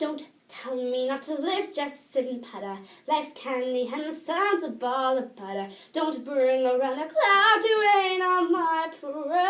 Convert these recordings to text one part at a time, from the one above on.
Don't tell me not to live, just sit and putter. Life's candy and the sun's a ball of butter. Don't bring around a cloud to rain on my parade.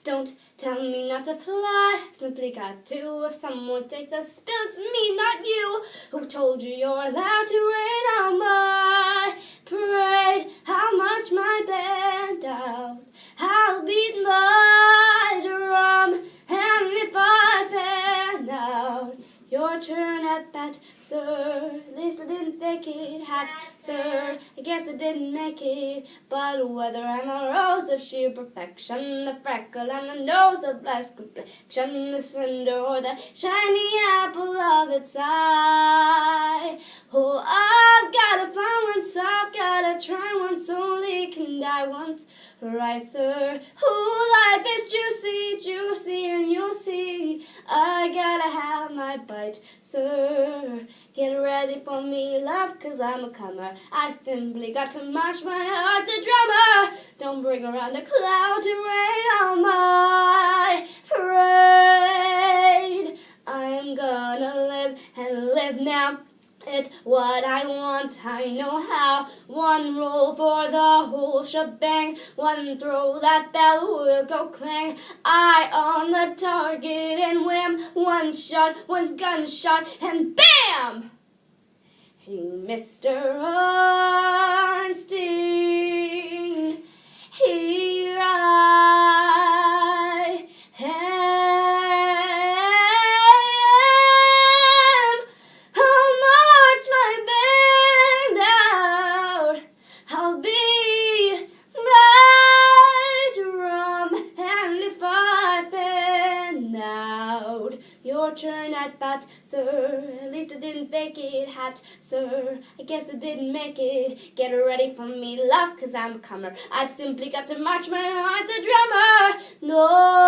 Don't tell me not to fly, I've simply got to. If someone takes a spill, it's me, not you. Who told you you're allowed to rain on my parade? I'll march my band out, I'll beat my drum, and if I fan out, your turn at bat, sir. At least I didn't fake it, hat, sir. I guess I didn't make it, but whether I'm a rose of sheer perfection, the freckle and the nose of life's complexion, the cinder or the shiny apple of its eye. Oh, I've gotta fly once, I've gotta try once, only can die once, right, sir? Oh, life is juicy, juicy, and you'll see I gotta have my bite, sir. Get ready for me, love, 'cause I'm a comer. I've simply got to march my heart to drummer. Don't bring around a cloud to rain on my parade. I'm gonna live and live now. It's what I want, I know how. One roll for the whole shebang. One throw, that bell will go clang. Eye on the target and wham. One shot, one gunshot, and BAM! Hey, Mr. Ornstein, here I am. I'll march my band out, I'll beat my drum, and if I fan out, your turn at bat, sir. At least I didn't fake it, hat, sir. I guess I didn't make it. Get ready for me, love, 'cause I'm a comer. I've simply got to march my heart a drummer. No.